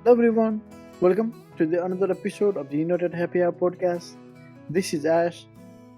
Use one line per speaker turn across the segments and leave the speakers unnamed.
Hello everyone, welcome to the another episode of the United Happy Hour podcast. This is Ash,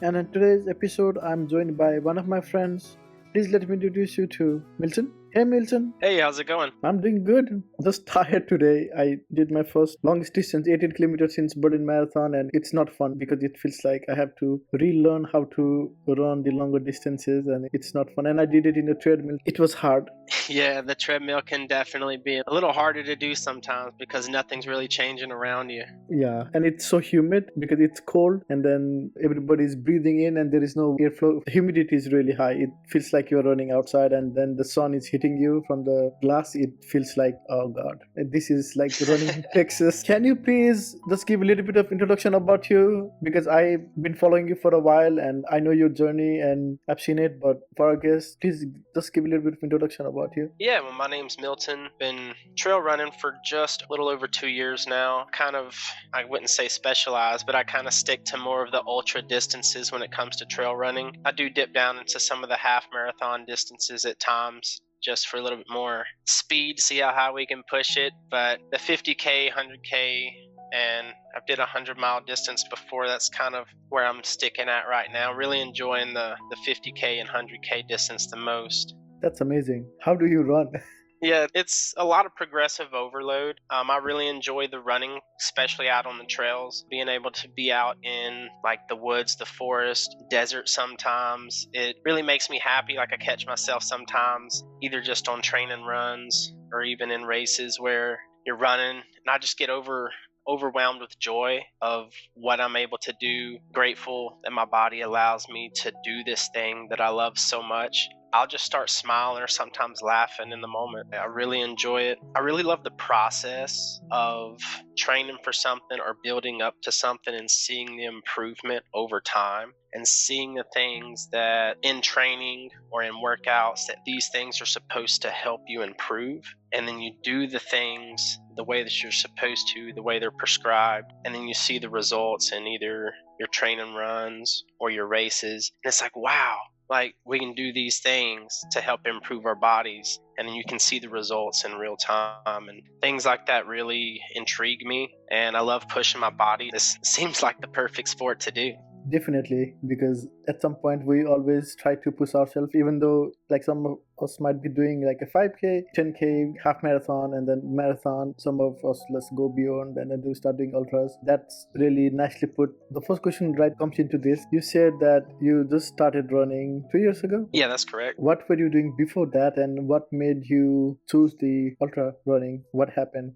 and in today's episode, I'm joined by one of my friends. Please let me introduce you to Milton. Hey Milton,
Hey, how's it going?
I'm doing good. Just tired today. I did my first longest distance, 18 kilometers since Berlin Marathon, and it's not fun because it feels like I have to relearn how to run the longer distances, and it's not fun. And I did it in a treadmill. It was hard.
Yeah, the treadmill can definitely be a little harder to do sometimes because nothing's really changing around you.
Yeah, and it's so humid because it's cold, and then everybody's breathing in, and there is no airflow. Humidity is really high. It feels like you're running outside, and then the sun is hitting you from the glass. It feels like, oh god, this is like running in Texas. Can you please just give a little bit of introduction about you? Because I've been following you for a while, and I know your journey, and I've seen it. But for our guests, please just give a little bit of introduction about you.
Yeah, well, my name's Milton. Been trail running for just a little over 2 years now. I wouldn't say specialized, but I kind of stick to more of the ultra distances when it comes to trail running. I do dip down into some of the half marathon distances at times, just for a little bit more speed, see how high we can push it. But the 50K, 100K, and I did a 100-mile distance before. That's kind of where I'm sticking at right now. Really enjoying the 50K and 100K distance the most.
That's amazing. How do you run?
Yeah, it's a lot of progressive overload. I really enjoy the running, especially out on the trails. Being able to be out in like the woods, the forest, desert sometimes. It really makes me happy. Like I catch myself sometimes either just on training runs or even in races where you're running and I just get overwhelmed with joy of what I'm able to do. Grateful that my body allows me to do this thing that I love so much. I'll just start smiling or sometimes laughing in the moment. I really enjoy it. I really love the process of training for something or building up to something and seeing the improvement over time and seeing the things that in training or in workouts that these things are supposed to help you improve. And then you do the things the way that you're supposed to, the way they're prescribed. And then you see the results in either your training runs or your races. And it's like, wow. Like we can do these things to help improve our bodies, and then you can see the results in real time, and things like that really intrigue me, and I love pushing my body. This seems like the perfect sport to do.
Definitely, because at some point we always try to push ourselves, even though like some of us might be doing like a 5K, 10K, half marathon, and then marathon. Some of us let's go beyond and then do start doing ultras. That's really nicely put. The first question right comes into this. You said that you just started running 2 years ago.
Yeah, that's correct.
What were you doing before that, and what made you choose the ultra running? What happened?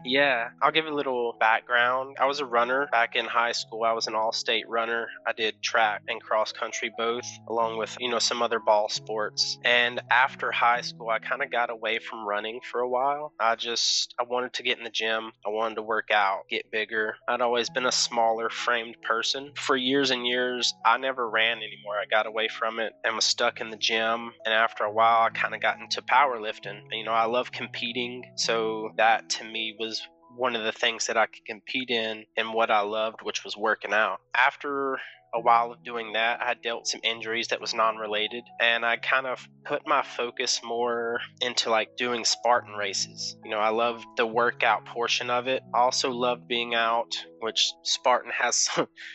Yeah, I'll give a little background. I was a runner back in high school. I was an all-state runner. I did track and cross country both, along with, some other ball sports. And after high school, I kind of got away from running for a while. I wanted to get in the gym. I wanted to work out, get bigger. I'd always been a smaller framed person. For years and years, I never ran anymore. I got away from it and was stuck in the gym. And after a while, I kind of got into powerlifting. I love competing. So that to me was one of the things that I could compete in and what I loved, which was working out. After a while of doing that, I had dealt some injuries that was non-related, and I kind of put my focus more into like doing Spartan races. I loved the workout portion of it. I also loved being out, which Spartan has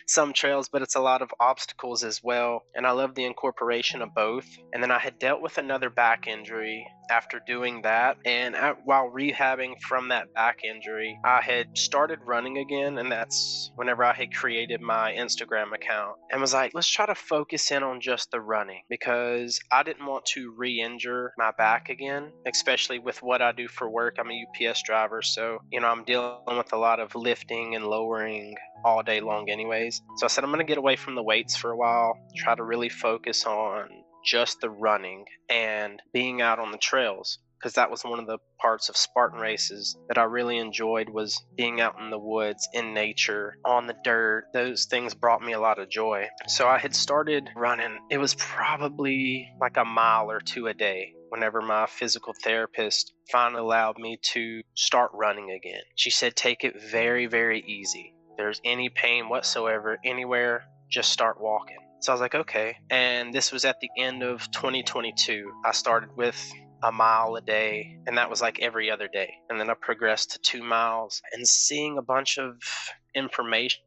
some trails, but it's a lot of obstacles as well. And I love the incorporation of both. And then I had dealt with another back injury after doing that. And while rehabbing from that back injury, I had started running again. And that's whenever I had created my Instagram account and was like, let's try to focus in on just the running, because I didn't want to re-injure my back again, especially with what I do for work. I'm a UPS driver. So, I'm dealing with a lot of lifting and lowering all day long anyways. So I said, I'm going to get away from the weights for a while, try to really focus on just the running and being out on the trails, because that was one of the parts of Spartan races that I really enjoyed, was being out in the woods, in nature, on the dirt. Those things brought me a lot of joy. So I had started running. It was probably like a mile or two a day whenever my physical therapist finally allowed me to start running again. She said, take it very, very easy. If there's any pain whatsoever anywhere, just start walking. So I was like, okay. And this was at the end of 2022. I started with a mile a day, and that was like every other day. And then I progressed to 2 miles, and seeing a bunch of information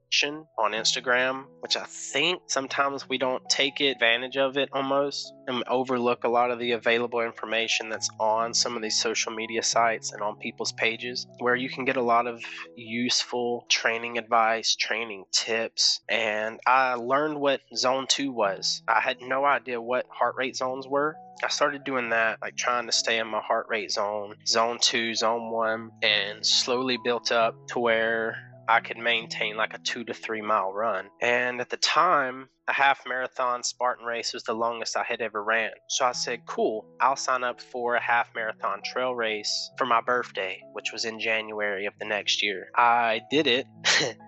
on Instagram, which I think sometimes we don't take advantage of it almost and overlook a lot of the available information that's on some of these social media sites and on people's pages, where you can get a lot of useful training advice, training tips. And I learned what zone 2 was. I had no idea what heart rate zones were. I started doing that, like trying to stay in my heart rate zone 2, zone 1, and slowly built up to where I could maintain like a 2 to 3 mile run. And at the time, a half marathon Spartan race was the longest I had ever ran. So I said, cool, I'll sign up for a half marathon trail race for my birthday, which was in January of the next year. I did it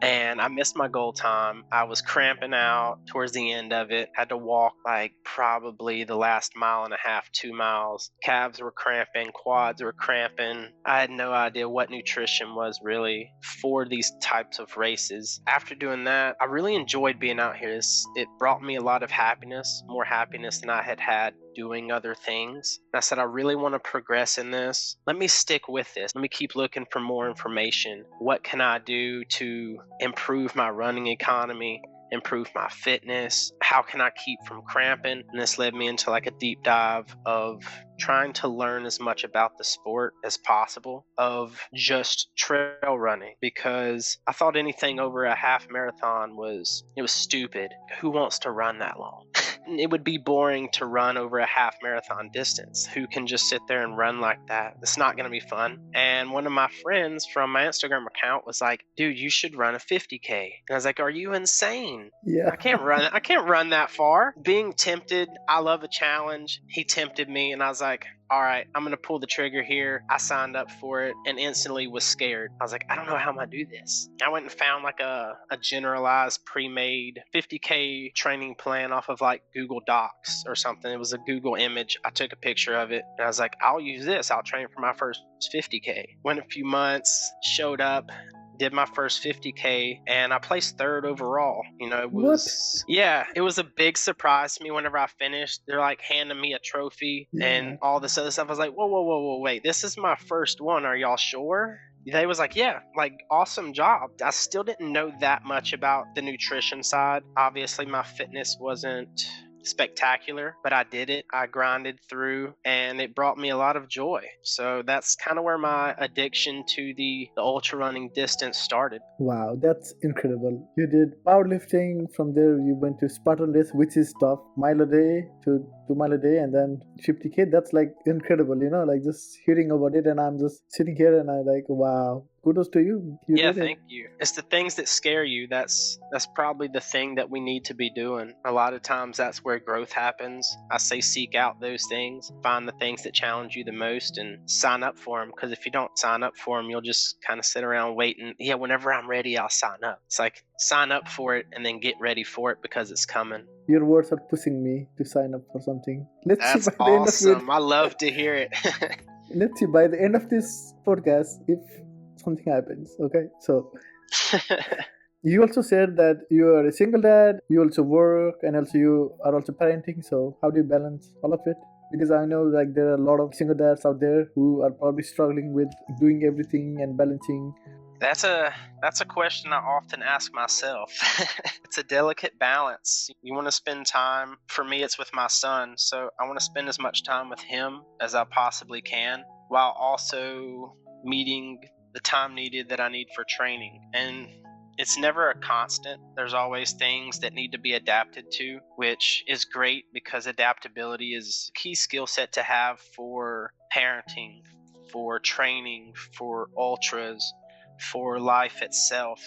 and I missed my goal time. I was cramping out towards the end of it. Had to walk like probably the last mile and a half, 2 miles. Calves were cramping, quads were cramping. I had no idea what nutrition was really for these types of races. After doing that, I really enjoyed being out here. It brought me a lot of happiness, more happiness than I had doing other things. And I said, I really want to progress in this. Let me stick with this. Let me keep looking for more information. What can I do to improve my running economy, improve my fitness? How can I keep from cramping? And this led me into like a deep dive of trying to learn as much about the sport as possible, of just trail running, because I thought anything over a half marathon was stupid. Who wants to run that long? It would be boring to run over a half marathon distance. Who can just sit there and run like that? It's not going to be fun. And one of my friends from my Instagram account was like, dude, you should run a 50K. And I was like, are you insane?
Yeah.
I can't run that far. Being tempted, I love a challenge. He tempted me, and I was like, all right, I'm going to pull the trigger here. I signed up for it and instantly was scared. I was like, I don't know how I'm going to do this. I went and found like a generalized pre-made 50K training plan off of like Google Docs or something. It was a Google image. I took a picture of it and I was like, I'll use this. I'll train for my first 50K. Went a few months, showed up, did my first 50K, and I placed third overall. It was it was a big surprise to me whenever I finished. They're like handing me a trophy and all this other stuff. I was like, whoa, wait, this is my first one. Are y'all sure? They was like, yeah, like awesome job. I still didn't know that much about the nutrition side. Obviously, my fitness wasn't spectacular, but I did it. I grinded through and it brought me a lot of joy. So that's kind of where my addiction to the ultra running distance started.
Wow, that's incredible. You did powerlifting, from there you went to Spartan race, which is tough, mile a day to 2 mile a day, and then 50K. That's like incredible, like just hearing about it, and I'm just sitting here and I'm like, wow, kudos to you.
Thank you. It's the things that scare you. That's probably the thing that we need to be doing. A lot of times that's where growth happens. I say seek out those things, find the things that challenge you the most and sign up for them, because if you don't sign up for them, you'll just kind of sit around waiting. Yeah, whenever I'm ready, I'll sign up. It's like sign up for it and then get ready for it because it's coming.
Your words are pushing me to sign up for something.
That's awesome. I love to hear it.
Let's see by the end of this podcast if something happens. Okay, so you also said that you are a single dad, you also work, and also you are also parenting. So how do you balance all of it? Because I know like there are a lot of single dads out there who are probably struggling with doing everything and balancing.
That's a question I often ask myself. It's a delicate balance. You want to spend time, for me it's with my son, so I want to spend as much time with him as I possibly can, while also meeting the time needed that I need for training. And it's never a constant. There's always things that need to be adapted to, which is great because adaptability is a key skill set to have for parenting, for training, for ultras, for life itself.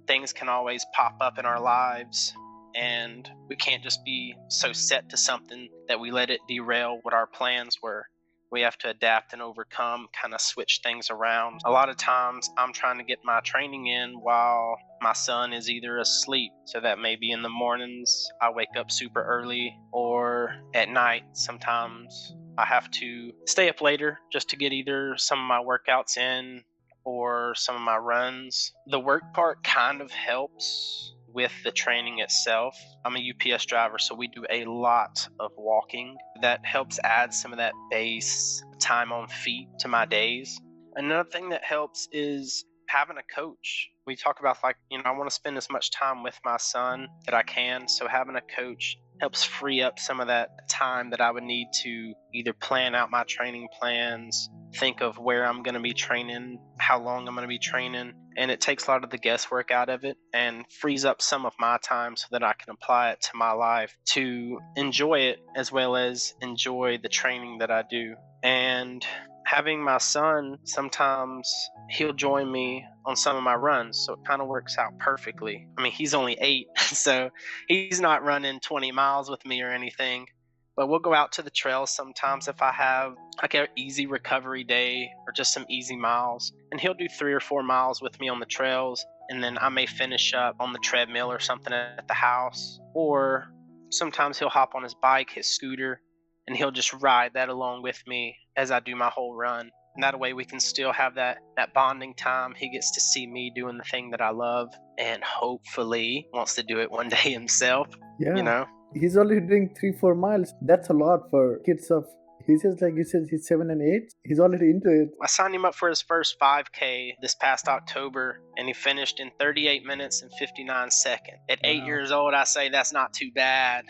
Things can always pop up in our lives, and we can't just be so set to something that we let it derail what our plans were. We have to adapt and overcome, kind of switch things around. A lot of times I'm trying to get my training in while my son is either asleep. So that maybe in the mornings I wake up super early, or at night sometimes I have to stay up later just to get either some of my workouts in or some of my runs. The work part kind of helps with the training itself. I'm a UPS driver, so we do a lot of walking. That helps add some of that base time on feet to my days. Another thing that helps is having a coach. We talk about, like, I want to spend as much time with my son that I can, so having a coach helps free up some of that time that I would need to either plan out my training plans, think of where I'm going to be training, how long I'm going to be training, and it takes a lot of the guesswork out of it and frees up some of my time so that I can apply it to my life to enjoy it as well as enjoy the training that I do. And having my son, sometimes he'll join me on some of my runs, so it kind of works out perfectly. I mean, he's only 8, so he's not running 20 miles with me or anything, but we'll go out to the trails sometimes if I have like an easy recovery day or just some easy miles, and he'll do 3 or 4 miles with me on the trails, and then I may finish up on the treadmill or something at the house, or sometimes he'll hop on his bike, his scooter, and he'll just ride that along with me as I do my whole run. And that way we can still have that bonding time. He gets to see me doing the thing that I love and hopefully wants to do it one day himself.
Yeah. He's already doing 3-4 miles. That's a lot for kids of. He says, like you said, he's 7 and 8. He's already into it.
I signed him up for his first 5K this past October, and he finished in 38 minutes and 59 seconds. At 8 years old, I say that's not too bad.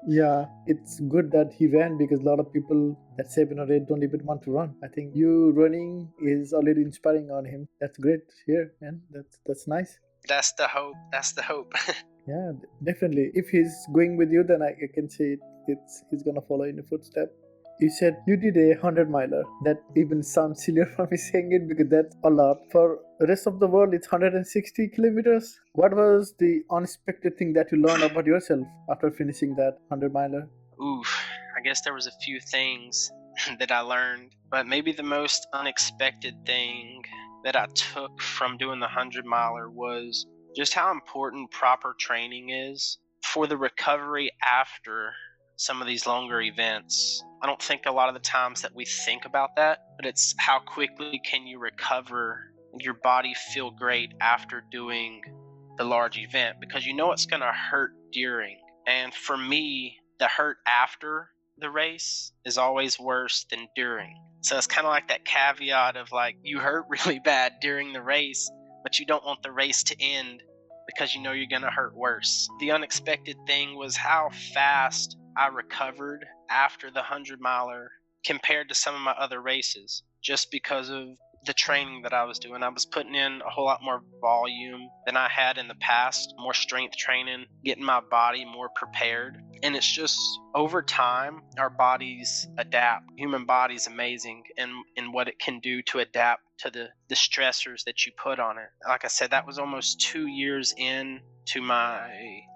Yeah, it's good that he ran, because a lot of people at 7 or 8 don't even want to run. I think you running is already inspiring on him. That's great to hear, man. That's nice.
That's the hope.
Yeah, definitely. If he's going with you, then I can say he's gonna follow in your footsteps. You said you did a 100-miler. That even sounds sillier for me saying it, because that's a lot. For the rest of the world, it's 160 kilometers. What was the unexpected thing that you learned about yourself after finishing that 100-miler?
Oof, I guess there was a few things that I learned, but maybe the most unexpected thing that I took from doing the 100-miler was just how important proper training is for the recovery after some of these longer events. I don't think a lot of the times that we think about that, but it's how quickly can you recover and your body feel great after doing the large event, because it's going to hurt during. And for me, the hurt after the race is always worse than during. So it's kind of like that caveat of, like, you hurt really bad during the race, but you don't want the race to end because you're going to hurt worse. The unexpected thing was how fast I recovered after the 100-miler compared to some of my other races, just because of the training that I was doing. I was putting in a whole lot more volume than I had in the past, more strength training, getting my body more prepared. And it's just, over time, our bodies adapt. Human body's amazing in what it can do to adapt to the stressors that you put on it. Like I said, that was almost 2 years into my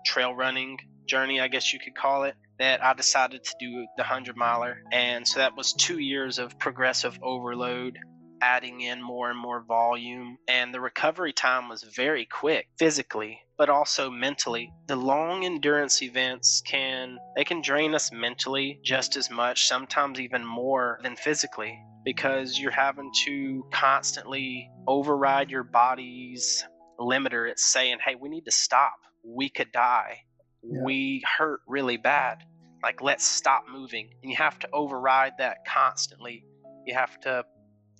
trail running journey, I guess you could call it, that I decided to do the 100-miler. And so that was 2 years of progressive overload, adding in more and more volume, and the recovery time was very quick physically, but also mentally. The long endurance events can drain us mentally just as much, sometimes even more than physically, because you're having to constantly override your body's limiter. It's saying, hey, we need to stop. We could die. Yeah. We hurt really bad. Like, let's stop moving. And you have to override that constantly. You have to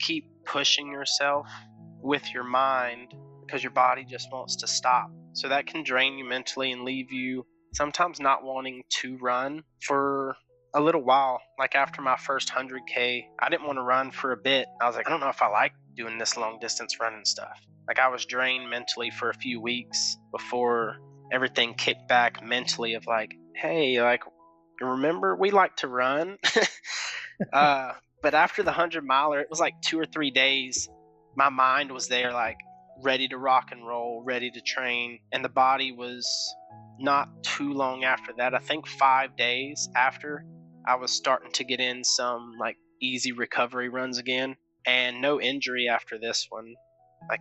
keep pushing yourself with your mind because your body just wants to stop. So that can drain you mentally and leave you sometimes not wanting to run for a little while. Like after my first 100K, I didn't want to run for a bit. I was like, I don't know if I like doing this long distance running stuff. Like, I was drained mentally for a few weeks before everything kicked back mentally of like, hey, like, remember we like to run? But after the 100-miler, it was like 2 or 3 days. My mind was there, like, ready to rock and roll, ready to train. And the body was not too long after that. I think 5 days after, I was starting to get in some, like, easy recovery runs again. And no injury after this one. Like,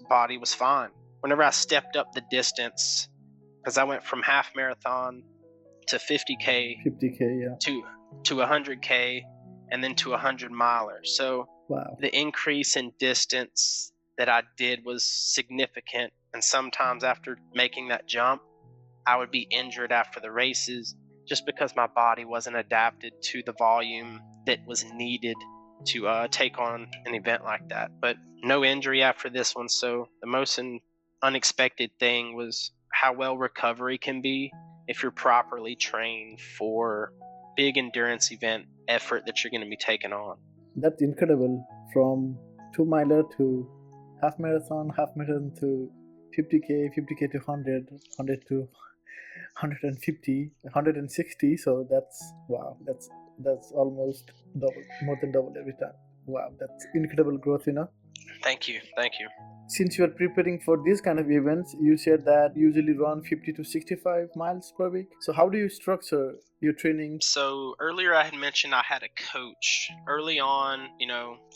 body was fine. Whenever I stepped up the distance, because I went from half marathon to 50K, yeah, to 100K, and then to 100-miler. So wow. The increase in distance that I did was significant. And sometimes after making that jump, I would be injured after the races just because my body wasn't adapted to the volume that was needed to take on an event like that. But no injury after this one. So the most unexpected thing was how well recovery can be if you're properly trained for big endurance event effort that you're going to be taking on.
That's incredible. From 2 miler to half marathon to 50K, 50K to 100, 100 to 150, 160. So that's wow. That's almost double, more than double every time. Wow, that's incredible growth.
Thank you.
Since you are preparing for these kind of events, you said that you usually run 50 to 65 miles per week. So how do you structure your training?
So earlier I had mentioned I had a coach. Early on,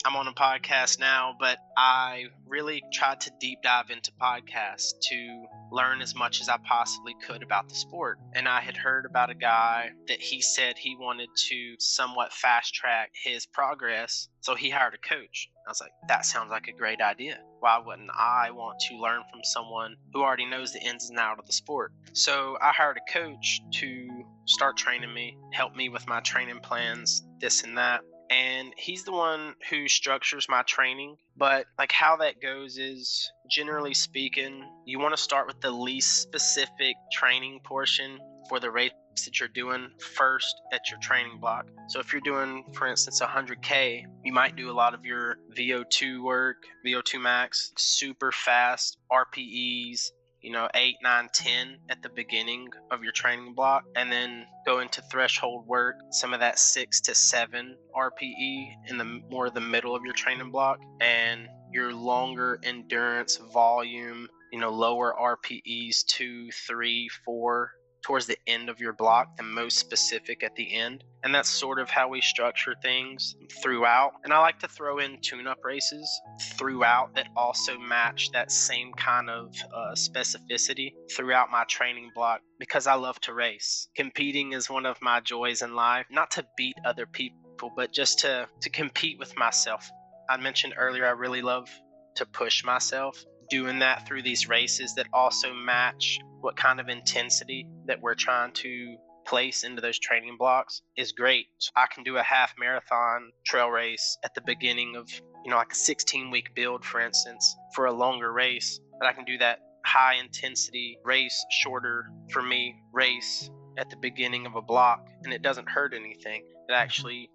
I'm on a podcast now, but I really tried to deep dive into podcasts to learn as much as I possibly could about the sport. And I had heard about a guy that he said he wanted to somewhat fast track his progress. So he hired a coach. I was like, that sounds like a great idea. Why wouldn't I want to learn from someone who already knows the ins and outs of the sport? So I hired a coach to start training me, help me with my training plans, this and that. And he's the one who structures my training. But like how that goes is, generally speaking, you want to start with the least specific training portion for the race that you're doing first at your training block. So if you're doing, for instance, 100K, you might do a lot of your VO2 work, VO2 max, super fast RPEs, 8, 9, 10 at the beginning of your training block, and then go into threshold work, some of that 6 to 7 RPE in the middle of your training block, and your longer endurance volume, lower RPEs 2, 3, 4 towards the end of your block, the most specific at the end. And that's sort of how we structure things throughout. And I like to throw in tune-up races throughout that also match that same kind of specificity throughout my training block, because I love to race. Competing is one of my joys in life, not to beat other people, but just to compete with myself. I mentioned earlier, I really love to push myself. Doing that through these races that also match what kind of intensity that we're trying to place into those training blocks is great. So I can do a half marathon trail race at the beginning of, like a 16-week build, for instance, for a longer race. But I can do that high intensity race, shorter for me race at the beginning of a block, and it doesn't hurt anything. It actually,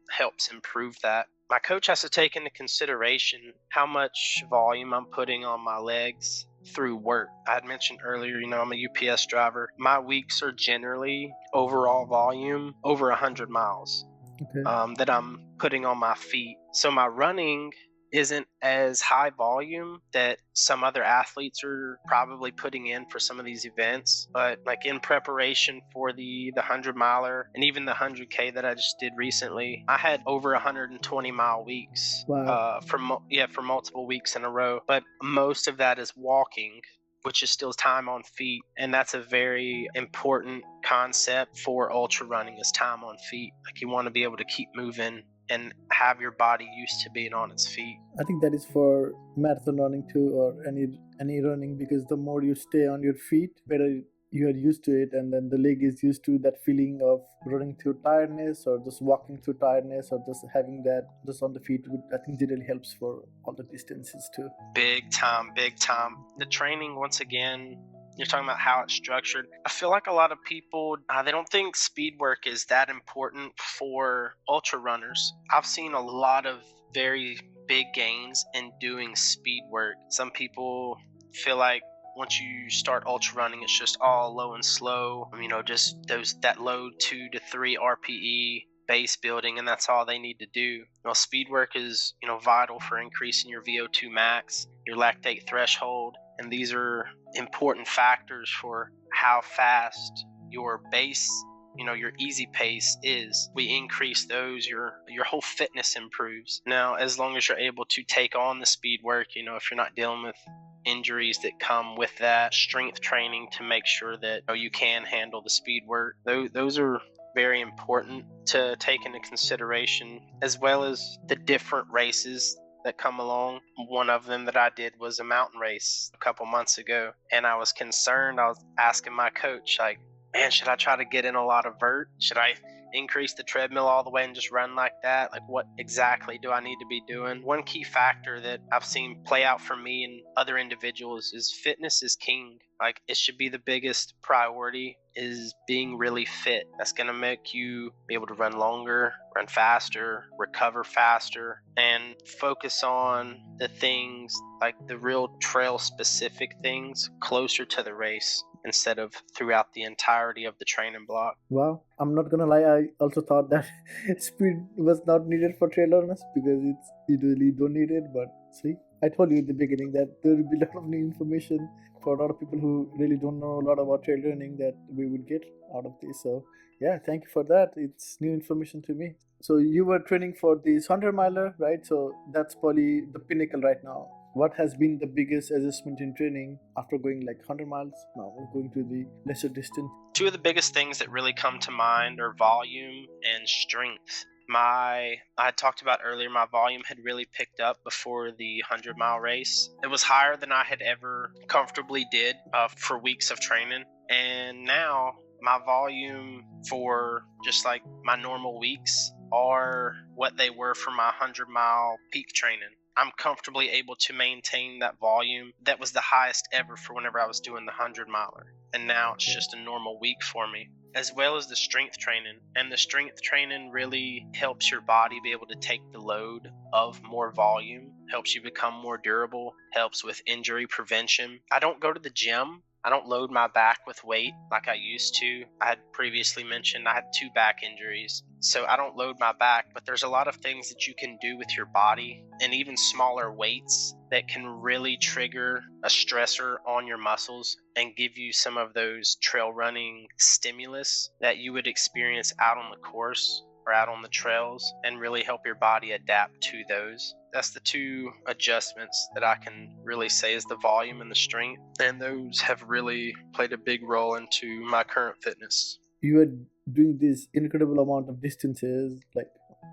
helps improve that. My coach has to take into consideration how much volume I'm putting on my legs through work. I had mentioned earlier, I'm a UPS driver. My weeks are generally overall volume over 100 miles that I'm putting on my feet. So my running isn't as high volume that some other athletes are probably putting in for some of these events. But like in preparation for the 100 miler and even the 100K that I just did recently, I had over 120 mile weeks.
Wow.
For multiple weeks in a row. But most of that is walking, which is still time on feet. And that's a very important concept for ultra running, is time on feet. Like, you want to be able to keep moving and have your body used to being on its feet.
I think that is for marathon running too, or any running, because the more you stay on your feet, better you are used to it, and then the leg is used to that feeling of running through tiredness or just walking through tiredness or just having that just on the feet. I think it really helps for all the distances too.
Big time. The training, once again, you're talking about how it's structured. I feel like a lot of people, they don't think speed work is that important for ultra runners. I've seen a lot of very big gains in doing speed work. Some people feel like once you start ultra running, it's just all low and slow, just that low 2 to 3 RPE base building, and that's all they need to do. Speed work is, vital for increasing your VO2 max, your lactate threshold, and these are important factors for how fast your base, your easy pace is. We increase those, your whole fitness improves. Now, as long as you're able to take on the speed work, if you're not dealing with injuries that come with that, strength training to make sure that you can handle the speed work, those are very important to take into consideration, as well as the different races that come along. One of them that I did was a mountain race a couple months ago, and I was concerned. I was asking my coach, like, man, should I try to get in a lot of vert? Should I increase the treadmill all the way and just run like that? Like, what exactly do I need to be doing? One key factor that I've seen play out for me and other individuals is fitness is king. Like, it should be the biggest priority, is being really fit. That's going to make you be able to run longer, run faster, recover faster, and focus on the things, like the real trail specific things, closer to the race instead of throughout the entirety of the training block.
Wow, I'm not gonna lie, I also thought that speed was not needed for trail runners because it's you really don't need it. But see, I told you in the beginning that there will be a lot of new information for a lot of people who really don't know a lot about trail running that we would get out of this. So yeah, thank you for that. It's new information to me. So you were training for this 100-miler, right? So that's probably the pinnacle right now. What has been the biggest adjustment in training after going like 100 miles? Now we're going to the lesser distance.
Two of the biggest things that really come to mind are volume and strength. I had talked about earlier, my volume had really picked up before the 100-mile race. It was higher than I had ever comfortably did for weeks of training. And now my volume for just like my normal weeks are what they were for my 100-mile peak training. I'm comfortably able to maintain that volume that was the highest ever for whenever I was doing the 100-miler. And now it's just a normal week for me, as well as the strength training. And the strength training really helps your body be able to take the load of more volume, helps you become more durable, helps with injury prevention. I don't go to the gym. I don't load my back with weight like I used to. I had previously mentioned I had 2 back injuries, so I don't load my back, but there's a lot of things that you can do with your body and even smaller weights that can really trigger a stressor on your muscles and give you some of those trail running stimulus that you would experience out on the course or out on the trails, and really help your body adapt to those. That's the 2 adjustments that I can really say is the volume and the strength, and those have really played a big role into my current fitness.
You are doing this incredible amount of distances, like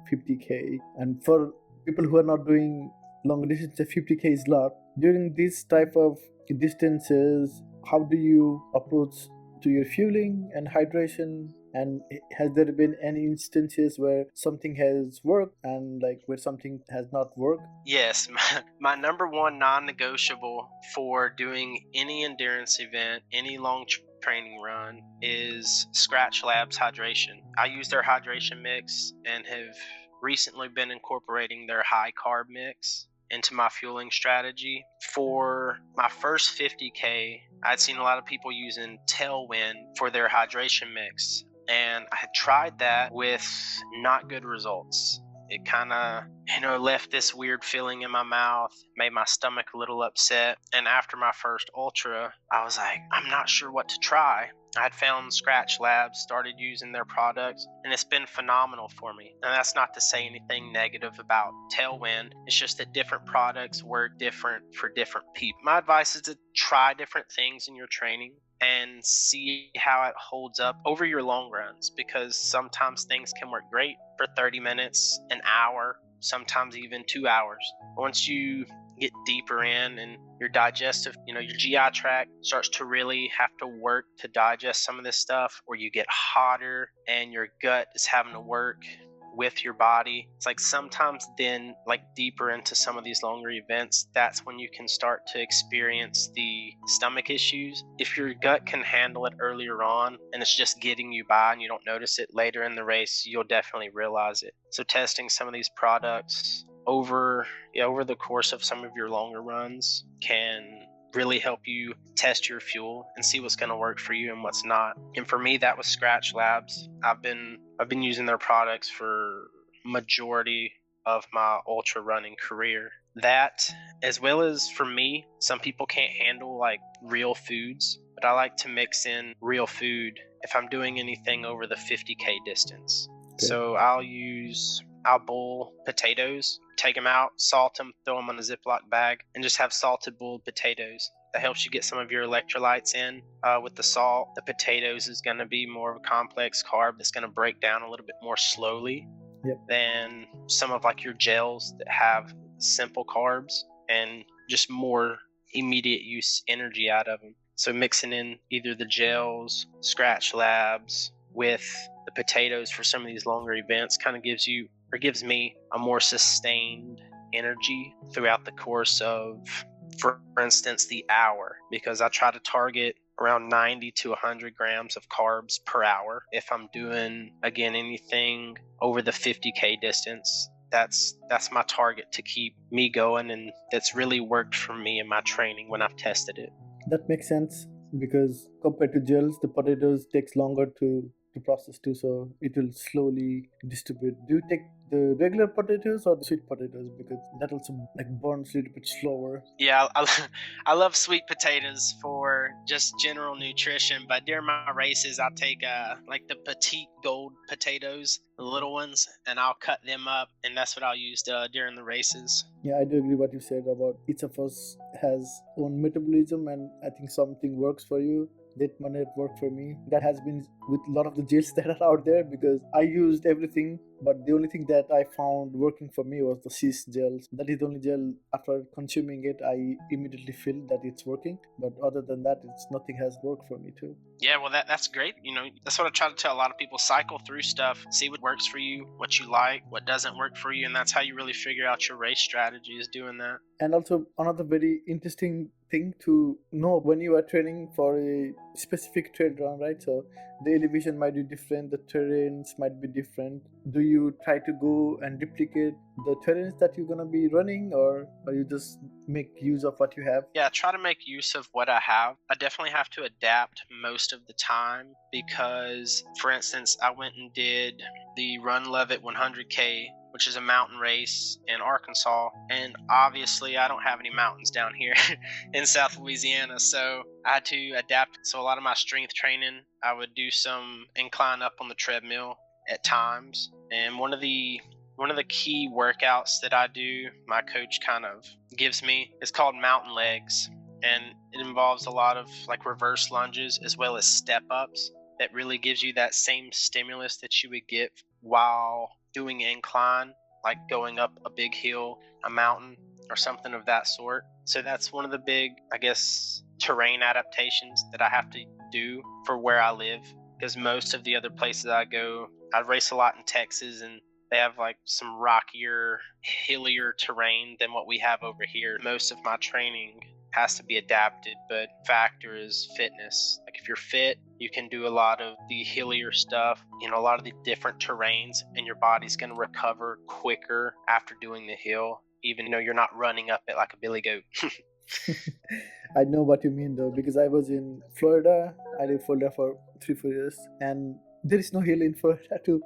50K, and for people who are not doing long distance, 50K is a lot. During this type of distances, how do you approach to your fueling and hydration? And has there been any instances where something has worked and like where something has not worked?
Yes, my number one non-negotiable for doing any endurance event, any long training run, is Scratch Labs hydration. I use their hydration mix and have recently been incorporating their high carb mix into my fueling strategy. For my first 50K, I'd seen a lot of people using Tailwind for their hydration mix, and I had tried that with not good results. It kind of, left this weird feeling in my mouth, made my stomach a little upset. And after my first ultra, I was like, I'm not sure what to try. I had found Scratch Labs, started using their products, and it's been phenomenal for me. And that's not to say anything negative about Tailwind. It's just that different products work different for different people. My advice is to try different things in your training and see how it holds up over your long runs, because sometimes things can work great for 30 minutes, an hour, sometimes even 2 hours. Once you get deeper in and your digestive, your GI tract starts to really have to work to digest some of this stuff, or you get hotter and your gut is having to work with your body. It's like sometimes then, like deeper into some of these longer events, that's when you can start to experience the stomach issues. If your gut can handle it earlier on and it's just getting you by and you don't notice it later in the race, you'll definitely realize it. So testing some of these products over the course of some of your longer runs can really help you test your fuel and see what's going to work for you and what's not. And for me, that was Scratch Labs. I've been using their products for majority of my ultra running career. That, as well as for me, some people can't handle like real foods, but I like to mix in real food if I'm doing anything over the 50K distance. Okay. So I'll boil potatoes, take them out, salt them, throw them in a Ziploc bag, and just have salted boiled potatoes. That helps you get some of your electrolytes in with the salt. The potatoes is going to be more of a complex carb that's going to break down a little bit more slowly than some of like your gels that have simple carbs and just more immediate use energy out of them. So mixing in either the gels, scratch labs with the potatoes for some of these longer events kind of gives me a more sustained energy throughout the course of, for instance, the hour, because I try to target around 90 to 100 grams of carbs per hour. If I'm doing, again, anything over the 50K distance, that's my target to keep me going, and that's really worked for me in my training when I've tested it.
That makes sense because compared to gels, the potatoes takes longer to process too, so it will slowly distribute. Do you take the regular potatoes or the sweet potatoes, because that also like burns a little bit slower?
Yeah, I love sweet potatoes for just general nutrition, but during my races, I'll take like the petite gold potatoes, the little ones, and I'll cut them up, and that's what I'll use during the races.
Yeah, I do agree what you said about each of us has own metabolism, and I think something works for you that might not work for me. That has been with a lot of the gels that are out there, because I used everything, but the only thing that I found working for me was the cyst gels. That is the only gel, after consuming it, I immediately feel that it's working. But other than that, nothing has worked for me too.
Yeah, well, that's great. That's what I try to tell a lot of people. Cycle through stuff, see what works for you, what you like, what doesn't work for you, and that's how you really figure out your race strategy, is doing that.
And also another very interesting thing to know when you are training for a specific trail run, right? So the elevation might be different, the terrains might be different. Do you try to go and replicate the terrains that you're gonna be running, or you just make use of what you have?
Yeah, I try to make use of what I have. I definitely have to adapt most of the time because, for instance, I went and did the Run Levitt 100K, which is a mountain race in Arkansas, and obviously I don't have any mountains down here in South Louisiana, so I had to adapt. So a lot of my strength training, I would do some incline up on the treadmill at times, and one of the key workouts that I do, my coach kind of gives me, is called mountain legs, and it involves a lot of like reverse lunges as well as step ups that really gives you that same stimulus that you would get while doing an incline, like going up a big hill, a mountain, or something of that sort. So that's one of the big, I guess, terrain adaptations that I have to do for where I live, because most of the other places I go, I race a lot in Texas, and they have like some rockier, hillier terrain than what we have over here. Most of my training has to be adapted, but factor is fitness. Like if you're fit, you can do a lot of the hillier stuff, a lot of the different terrains, and your body's going to recover quicker after doing the hill, even though you're not running up it like a billy goat.
I know what you mean though, because I was in Florida. I lived in Florida for 3-4 years, and there is no hill in Florida too.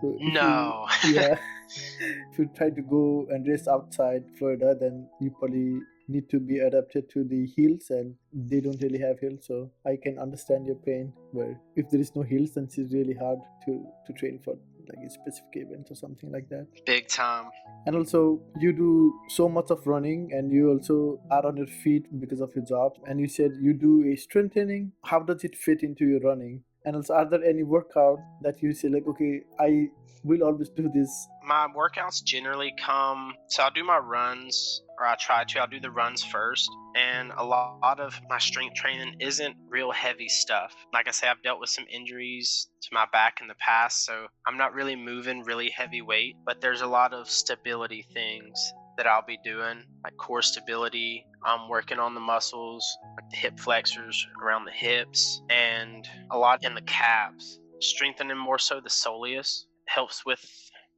So
No.
if you try to go and race outside Florida, then you probably need to be adapted to the hills, and they don't really have hills. So I can understand your pain, where if there is no hills, then it's really hard to train for like a specific event or something like that.
Big time.
And also you do so much of running, and you also are on your feet because of your job, and you said you do a strength training. How does it fit into your running? And also, are there any workout that you say like, okay, I will always do this?
My workouts generally come, so I'll do my runs, or I'll do the runs first. And a lot of my strength training isn't real heavy stuff. Like I say, I've dealt with some injuries to my back in the past, so I'm not really moving really heavy weight, but there's a lot of stability things that I'll be doing, like core stability. I'm working on the muscles, like the hip flexors around the hips, and a lot in the calves. Strengthening more so the soleus helps with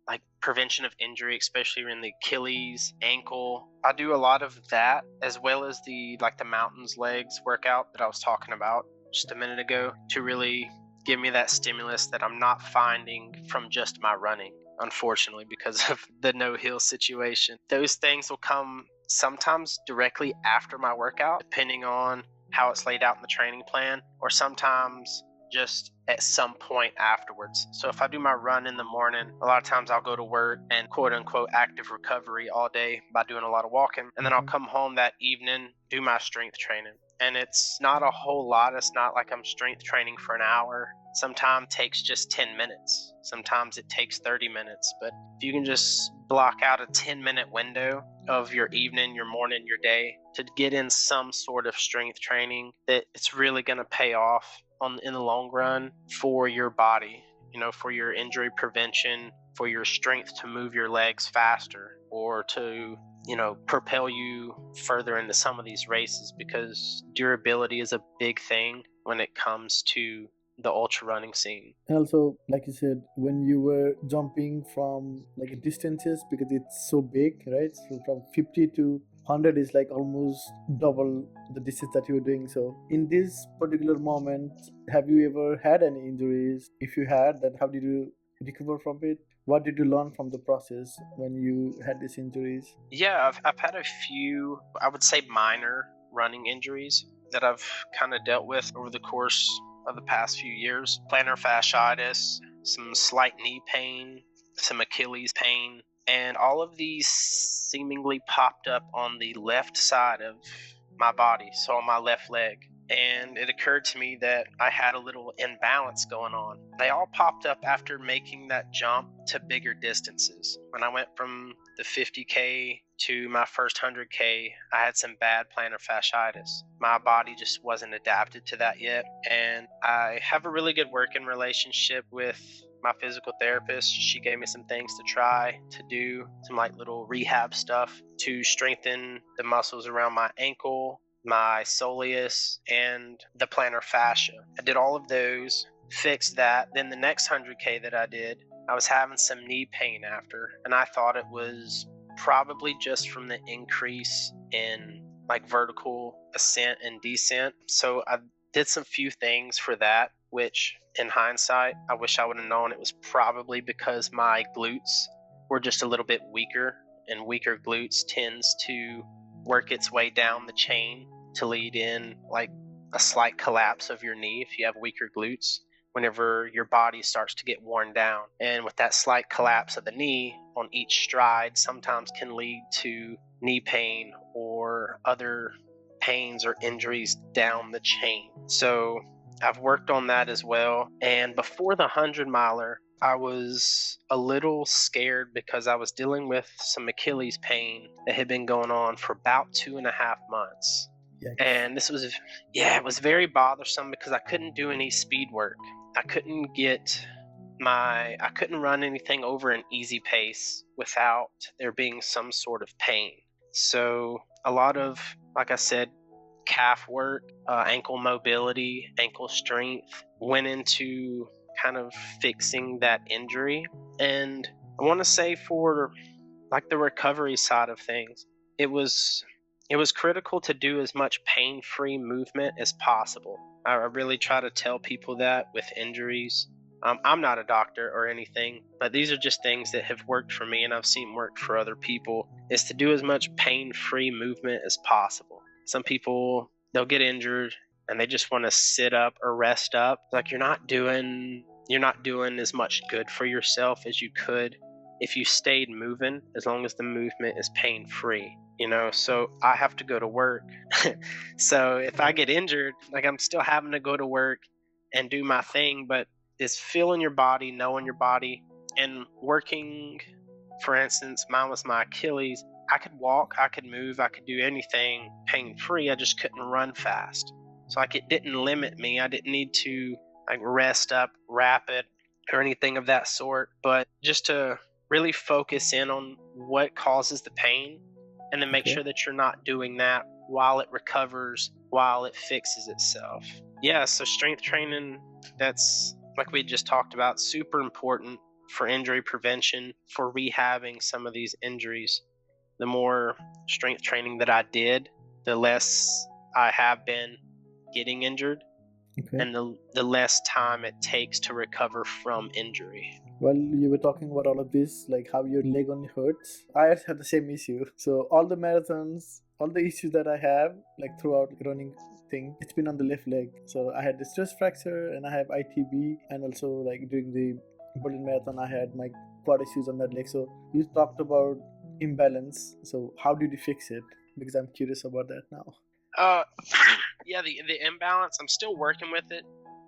like prevention of injury, especially in the Achilles, ankle. I do a lot of that, as well as the mountains legs workout that I was talking about just a minute ago, to really give me that stimulus that I'm not finding from just my running, unfortunately, because of the no-hill situation. Those things will come sometimes directly after my workout, depending on how it's laid out in the training plan, or sometimes just at some point afterwards. So if I do my run in the morning, a lot of times I'll go to work and quote unquote active recovery all day by doing a lot of walking. And then I'll come home that evening, do my strength training. and it's not a whole lot. It's not like I'm strength training for an hour. Sometimes it takes just 10 minutes. Sometimes it takes 30 minutes. But if you can just block out a 10-minute window of your evening, your morning, your day to get in some sort of strength training, that it's really going to pay off in the long run for your body, for your injury prevention, for your strength to move your legs faster, or to propel you further into some of these races, because durability is a big thing when it comes to the ultra running scene.
And also, like you said, when you were jumping from like distances, because it's so big, right? So from 50 to 100 is like almost double the distance that you were doing. So in this particular moment, have you ever had any injuries? If you had, then how did you recover from it? What did you learn from the process when you had these injuries?
Yeah, I've had a few, I would say, minor running injuries that I've kind of dealt with over the course of the past few years. Plantar fasciitis, some slight knee pain, some Achilles pain, and all of these seemingly popped up on the left side of my body, so on my left leg. And it occurred to me that I had a little imbalance going on. They all popped up after making that jump to bigger distances. When I went from the 50K to my first 100K, I had some bad plantar fasciitis. My body just wasn't adapted to that yet. And I have a really good working relationship with my physical therapist. She gave me some things to try to do, some like little rehab stuff to strengthen the muscles around my ankle, my soleus, and the plantar fascia. I did all of those, fixed that. Then the next 100K that I did, I was having some knee pain after, and I thought it was probably just from the increase in like vertical ascent and descent. So I did some few things for that, which in hindsight, I wish I would have known it was probably because my glutes were just a little bit weaker, and weaker glutes tends to work its way down the chain to lead in like a slight collapse of your knee if you have weaker glutes whenever your body starts to get worn down. And with that slight collapse of the knee on each stride sometimes can lead to knee pain or other pains or injuries down the chain. So I've worked on that as well. And before the 100-miler, I was a little scared because I was dealing with some Achilles pain that had been going on for about 2.5 months.
Yes.
And this was, it was very bothersome because I couldn't do any speed work. I couldn't run anything over an easy pace without there being some sort of pain. So a lot of, like I said, calf work, ankle mobility, ankle strength went into kind of fixing that injury. And I want to say for like the recovery side of things, it was critical to do as much pain-free movement as possible. I really try to tell people that with injuries. I'm not a doctor or anything, but these are just things that have worked for me and I've seen work for other people, is to do as much pain-free movement as possible. Some people, they'll get injured and they just want to sit up or rest up. Like you're not doing as much good for yourself as you could if you stayed moving, as long as the movement is pain-free. So I have to go to work. So if I get injured, like I'm still having to go to work and do my thing, but it's feeling your body, knowing your body, and working. For instance, mine was my Achilles. I could walk, I could move, I could do anything pain-free. I just couldn't run fast. So like it didn't limit me. I didn't need to like rest up rapid or anything of that sort, but just to really focus in on what causes the pain and then make sure that you're not doing that while it recovers, while it fixes itself. Yeah, so strength training, that's like we just talked about, super important for injury prevention, for rehabbing some of these injuries. The more strength training that I did, the less I have been getting injured, and the less time it takes to recover from injury.
Well, you were talking about all of this, like how your leg only hurts. I had the same issue. So all the marathons, all the issues that I have, like throughout running thing, it's been on the left leg. So I had the stress fracture and I have ITB, and also like during the Berlin Marathon, I had my quad issues on that leg. So you talked about imbalance. So how did you fix it? Because I'm curious about that now.
Yeah, the imbalance, I'm still working with it.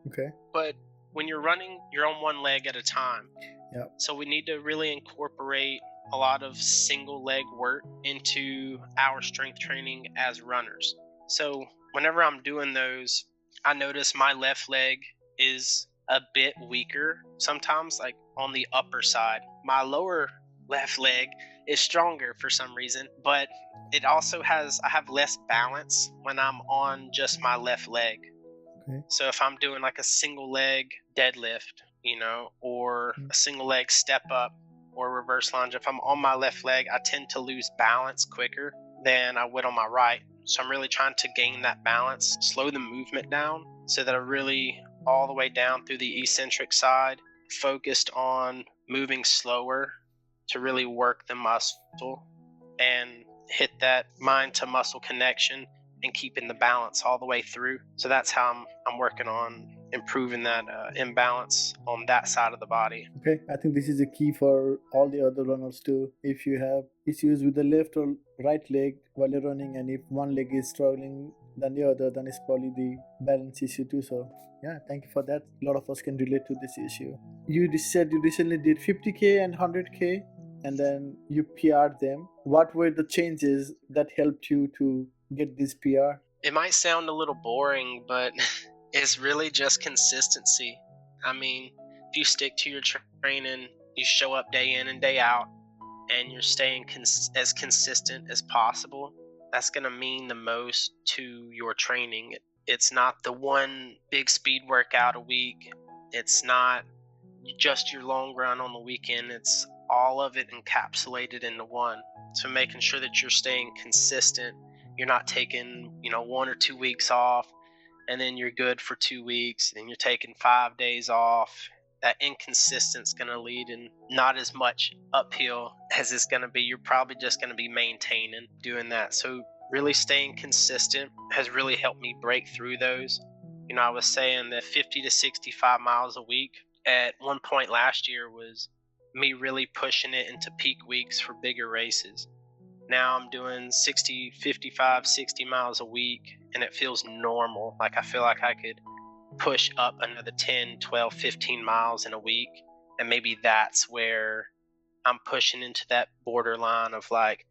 Okay.
But when you're running, you're on one leg at a time.
Yeah.
So we need to really incorporate a lot of single leg work into our strength training as runners. So whenever I'm doing those, I notice my left leg is a bit weaker sometimes, like on the upper side. My lower left leg is stronger for some reason, but it also I have less balance when I'm on just my left leg.
Okay.
So if I'm doing like a single leg deadlift, or a single leg step up or reverse lunge, if I'm on my left leg, I tend to lose balance quicker than I would on my right. So I'm really trying to gain that balance, slow the movement down so that I really all the way down through the eccentric side, focused on moving slower to really work the muscle and hit that mind to muscle connection and keeping the balance all the way through. So that's how I'm working on improving that imbalance on that side of the body.
Okay, I think this is a key for all the other runners too. If you have issues with the left or right leg while you're running, and if one leg is struggling than the other, then it's probably the balance issue too. So yeah, thank you for that. A lot of us can relate to this issue. You said you recently did 50K and 100K, and then you PR'd them. What were the changes that helped you to get this PR?
It might sound a little boring, but it's really just consistency. I mean, if you stick to your training, you show up day in and day out, and you're staying as consistent as possible, that's going to mean the most to your training. It's not the one big speed workout a week. It's not just your long run on the weekend. It's all of it encapsulated into one. So making sure that you're staying consistent, you're not taking 1 or 2 weeks off and then you're good for 2 weeks, and you're taking 5 days off. That inconsistence is going to lead in not as much uphill as it's going to be. You're probably just going to be maintaining doing that. So really staying consistent has really helped me break through those. I was saying that 50 to 65 miles a week at one point last year was me really pushing it into peak weeks for bigger races. Now I'm doing 60, 55, 60 miles a week, and it feels normal. Like I feel like I could push up another 10, 12, 15 miles in a week. And maybe that's where I'm pushing into that borderline of like,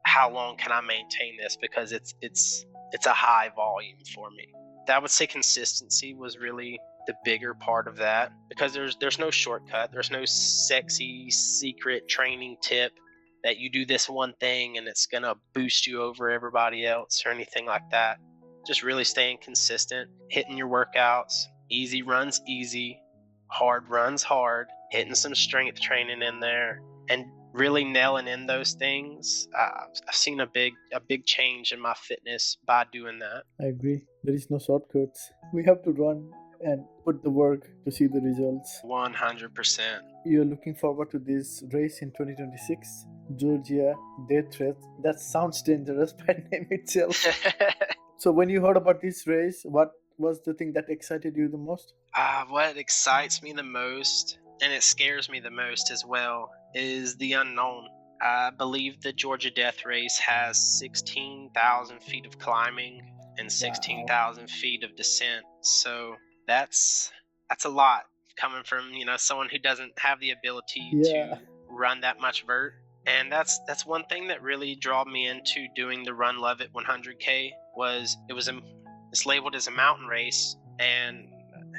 how long can I maintain this? Because it's a high volume for me. I would say consistency was really the bigger part of that, because there's no shortcut. There's no sexy secret training tip that you do this one thing and it's going to boost you over everybody else or anything like that. Just really staying consistent, hitting your workouts, easy runs easy, hard runs hard, hitting some strength training in there, and really nailing in those things. I've seen a big change in my fitness by doing that.
I agree. There is no shortcuts. We have to run and put the work to see the results.
100%.
You're looking forward to this race in 2026, Georgia Death Race. That sounds dangerous by name itself. So when you heard about this race, what was the thing that excited you the most?
What excites me the most, and it scares me the most as well, is the unknown. I believe the Georgia Death Race has 16,000 feet of climbing and 16,000 feet of descent. So that's a lot coming from someone who doesn't have the ability to run that much vert. And that's one thing that really drew me into doing the Run Love It 100K. It's labeled as a mountain race and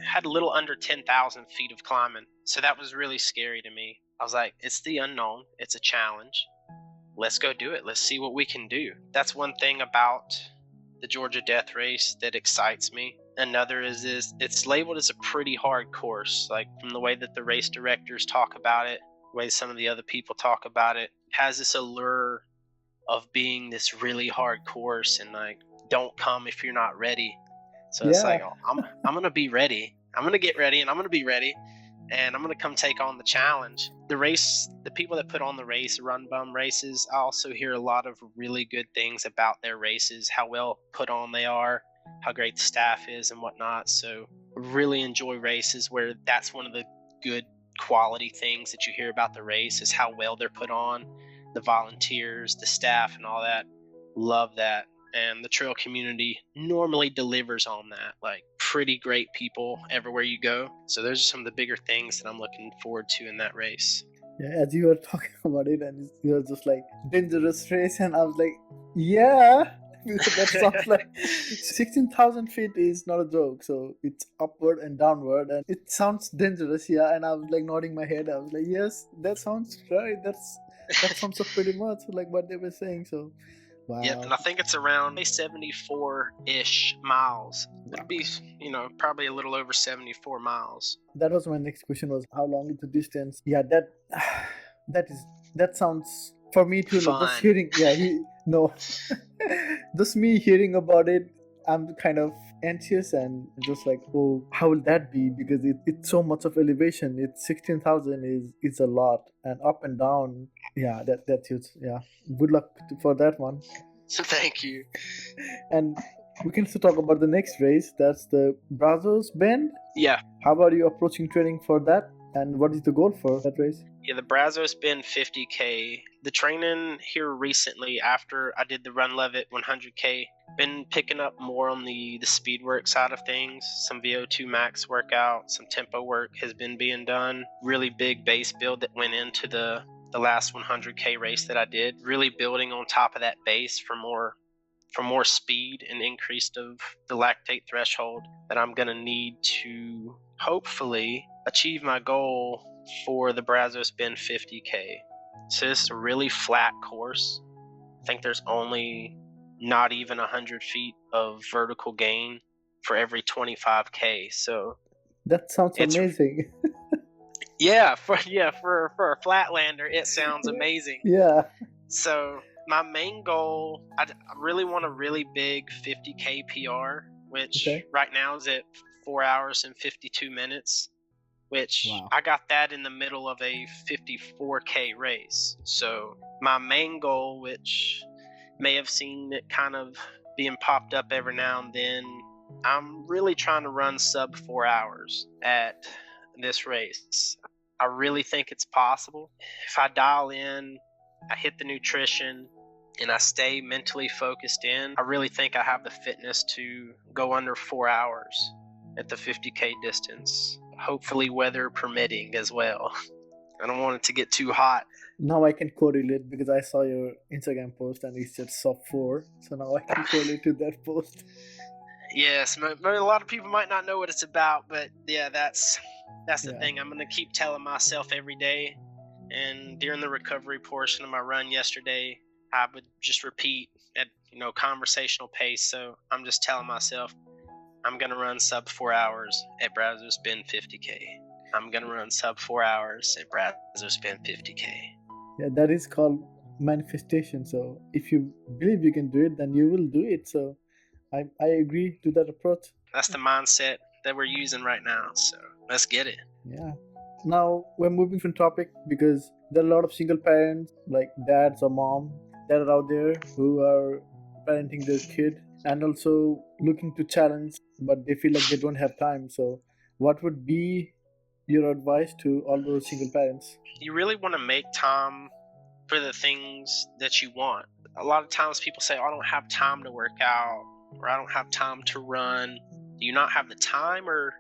had a little under 10,000 feet of climbing. So that was really scary to me. I was like, it's the unknown. It's a challenge. Let's go do it. Let's see what we can do. That's one thing about the Georgia Death Race that excites me. Another is it's labeled as a pretty hard course. Like from the way that the race directors talk about it, the way some of the other people talk about it, has this allure of being this really hard course, and like, don't come if you're not ready. So it's like, I'm going to be ready. I'm going to get ready, and I'm going to be ready, and I'm going to come take on the challenge. The race, the people that put on the race, Run Bum races, I also hear a lot of really good things about their races, how well put on they are, how great the staff is and whatnot. So really enjoy races where that's one of the good quality things that you hear about the race, is how well they're put on, the volunteers, the staff, and all that. Love that. and the trail community normally delivers on that. Like, pretty great people everywhere you go. So those are some of the bigger things that I'm looking forward to in that race.
Yeah, as you were talking about it, and you were just like dangerous race, and I was like, yeah, that sounds like 16,000 feet is not a joke. So it's upward and downward, and it sounds dangerous. Yeah, and I was like nodding my head. I was like, yes, that sounds right. That sounds up pretty much like what they were saying. So, wow.
Yep, and I think it's around 74-ish miles. It'd be, probably a little over 74 miles.
That was my next question, was how long is the distance? Yeah, that sounds for me too.
Fun.
Just hearing, just me hearing about it, I'm kind of anxious and just like, oh, how will that be? Because it's so much of elevation. It's 16,000 is a lot, and up and down. Yeah, that's huge. Yeah, good luck for that one.
Thank you.
And we can still talk about the next race. That's the Brazos Bend.
Yeah.
How about you approaching training for that? And what is the goal for that race?
Yeah, the Brazos Bend 50K. The training here recently, after I did the Run Levitt 100K, been picking up more on the speed work side of things. Some VO2 max workout, some tempo work has been being done. Really big base build that went into the last 100K race that I did. Really building on top of that base for more speed and increase of the lactate threshold that I'm going to need to hopefully achieve my goal for the Brazos Bend 50K. So this is a really flat course. I think there's only not even 100 feet of vertical gain for every 25K. So
that sounds amazing.
Yeah, for a flatlander, it sounds amazing.
Yeah.
So my main goal, I really want a really big 50K PR, which right now is at 4 hours and 52 minutes, which I got that in the middle of a 54K race. So my main goal, which may have seen it kind of being popped up every now and then, I'm really trying to run sub 4 hours at this race. I really think it's possible. If I dial in, I hit the nutrition, and I stay mentally focused in, I really think I have the fitness to go under 4 hours at the 50K distance. Hopefully weather permitting as well. I don't want it to get too hot.
Now I can correlate because I saw your Instagram post and it said sub 4. So now I can correlate to that post.
Yes, a lot of people might not know what it's about, but yeah, that's the thing. I'm going to keep telling myself every day. And during the recovery portion of my run yesterday, I would just repeat at conversational pace. So I'm just telling myself, I'm going to run sub 4 hours at Brazos Bend 50K. I'm going to run sub 4 hours at Brazos Bend 50K.
Yeah, that is called manifestation. So if you believe you can do it, then you will do it. So I agree to that approach.
That's the mindset that we're using right now. So let's get it.
Yeah. Now we're moving from topic because there are a lot of single parents, like dads or mom, that are out there who are parenting their kid and also looking to challenge, but they feel like they don't have time. So what would be your advice to all those single parents?
You really want to make time for the things that you want. A lot of times people say, I don't have time to work out, or I don't have time to run. Do you not have the time, or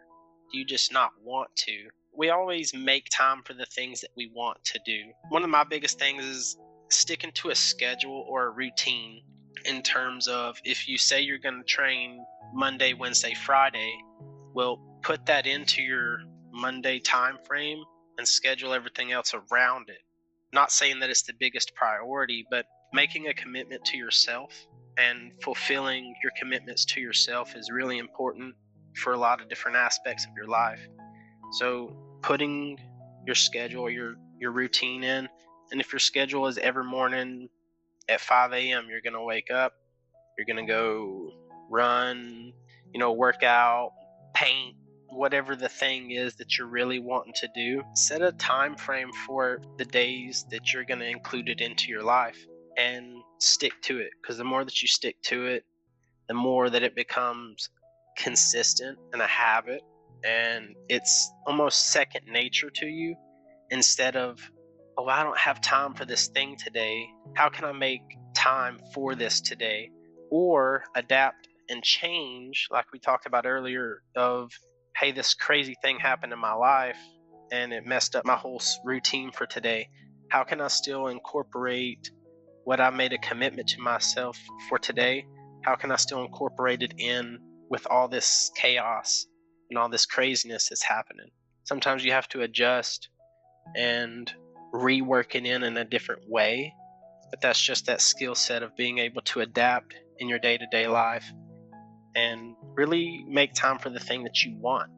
do you just not want to? We always make time for the things that we want to do. One of my biggest things is sticking to a schedule or a routine in terms of, if you say you're going to train Monday, Wednesday, Friday, well, put that into your Monday time frame and schedule everything else around it. Not saying that it's the biggest priority, but making a commitment to yourself and fulfilling your commitments to yourself is really important for a lot of different aspects of your life. So putting your schedule, your routine in, and if your schedule is every morning at 5 a.m., you're going to wake up, you're going to go run, work out, paint, whatever the thing is that you're really wanting to do, set a time frame for the days that you're going to include it into your life and stick to it. Because the more that you stick to it, the more that it becomes consistent and a habit, and it's almost second nature to you. Instead of, oh, I don't have time for this thing today, how can I make time for this today? or adapt and change, like we talked about earlier, of, hey, this crazy thing happened in my life and it messed up my whole routine for today. How can I still incorporate what I made a commitment to myself for today? How can I still incorporate it in with all this chaos and all this craziness that's happening? Sometimes you have to adjust and rework it in a different way, but that's just that skill set of being able to adapt in your day-to-day life and really make time for the thing that you want.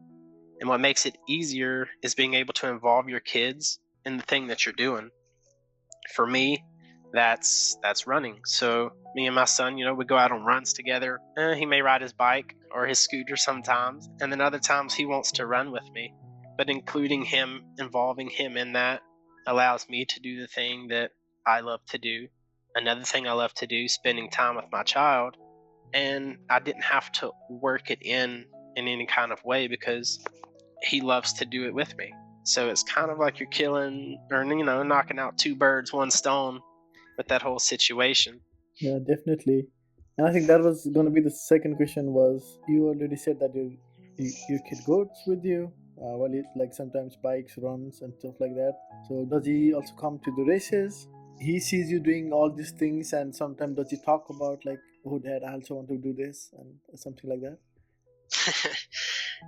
And what makes it easier is being able to involve your kids in the thing that you're doing. For me, that's running. So me and my son, we go out on runs together. He may ride his bike or his scooter sometimes, and then other times he wants to run with me. But involving him in that allows me to do the thing that I love to do. Another thing I love to do, spending time with my child. And I didn't have to work it in any kind of way because he loves to do it with me. So it's kind of like you're killing or, knocking out two birds, one stone with that whole situation.
Yeah, definitely. And I think that was going to be the second question. Was you already said that your kid goes with you? Well, it like sometimes bikes, runs, and stuff like that. So does he also come to the races? He sees you doing all these things, and sometimes does he talk about like, "Oh, Dad, I also want to do this," and something like that?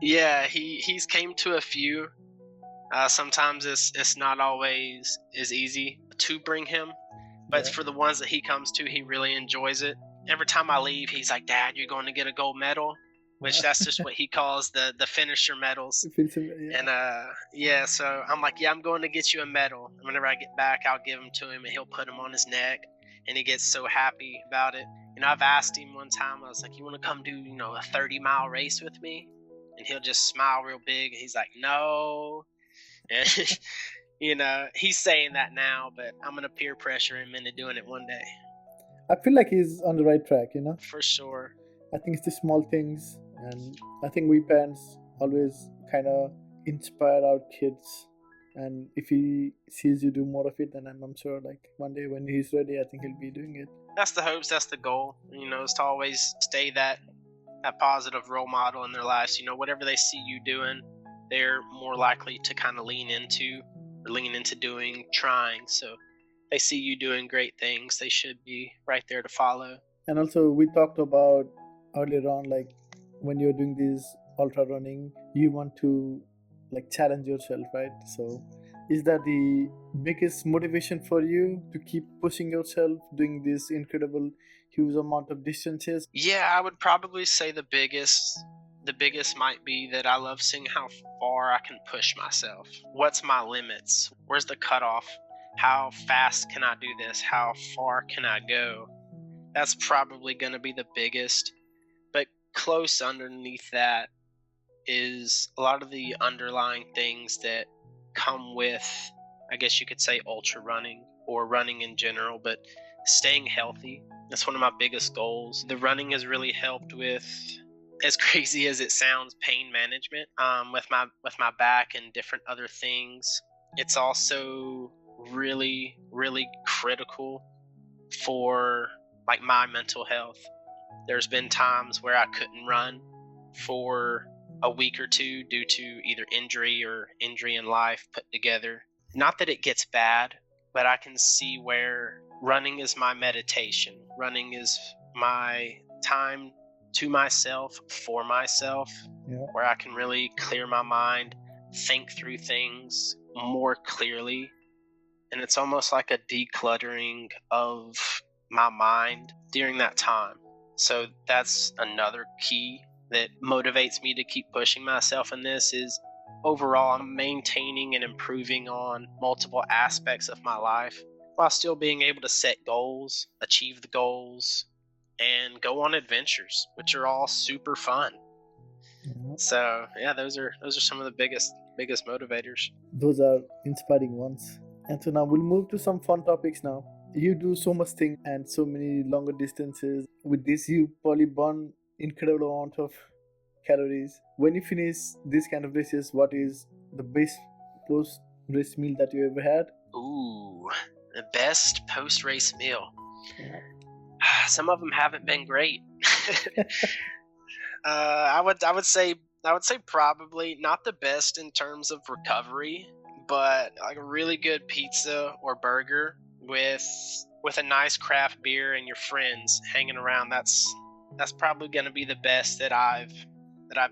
Yeah, he's came to a few. Sometimes it's not always as easy to bring him, but
Yeah.
for the ones that he comes to, he really enjoys it. Every time I leave, he's like, "Dad, you're going to get a gold medal," which that's just what he calls the finisher medals.
It feels yeah.
And yeah, so I'm like, "Yeah, I'm going to get you a medal." And whenever I get back, I'll give them to him, and he'll put them on his neck, and he gets so happy about it. I've asked him one time, I was like, "You want to come do a 30-mile race with me?" And he'll just smile real big, and he's like, "No." And he's saying that now, but I'm gonna peer pressure him into doing it one day.
I feel like he's on the right track.
For sure.
I think it's the small things, and I think we parents always kind of inspire our kids. And if he sees you do more of it, then I'm sure like one day when he's ready, I think he'll be doing it.
That's the hopes, that's the goal, is to always stay that positive role model in their lives. Whatever they see you doing, they're more likely to kind of lean into doing, trying. So they see you doing great things, they should be right there to follow.
And also, we talked about earlier on, like when you're doing this ultra running, you want to like challenge yourself, right? So, is that the biggest motivation for you to keep pushing yourself, doing this incredible, huge amount of distances?
Yeah, I would probably say the biggest might be that I love seeing how far I can push myself. What's my limits? Where's the cutoff? How fast can I do this? How far can I go? That's probably going to be the biggest. But close underneath that is a lot of the underlying things that come with, I guess you could say, ultra running or running in general, but staying healthy. That's one of my biggest goals. The running has really helped with, as crazy as it sounds, pain management with my back and different other things. It's also really, really critical for like my mental health. There's been times where I couldn't run for a week or two due to either injury or injury in life put together. Not that it gets bad, but I can see where running is my meditation. Running is my time to myself, for myself, where I can really clear my mind, think through things more clearly. And it's almost like a decluttering of my mind during that time. So that's another key that motivates me to keep pushing myself in this is overall I'm maintaining and improving on multiple aspects of my life while still being able to set goals, achieve the goals, and go on adventures, which are all super fun. So yeah, those are some of the biggest motivators.
Those are inspiring ones. And so now we'll move to some fun topics now. You do so much thing and so many longer distances. With this, you probably burn incredible amount of calories. When you finish this kind of races, what is the best post race meal that you ever had?
Ooh, the best post race meal.
Yeah.
Some of them haven't been great. I would say probably not the best in terms of recovery, but like a really good pizza or burger with a nice craft beer and your friends hanging around. That's probably going to be the best that I've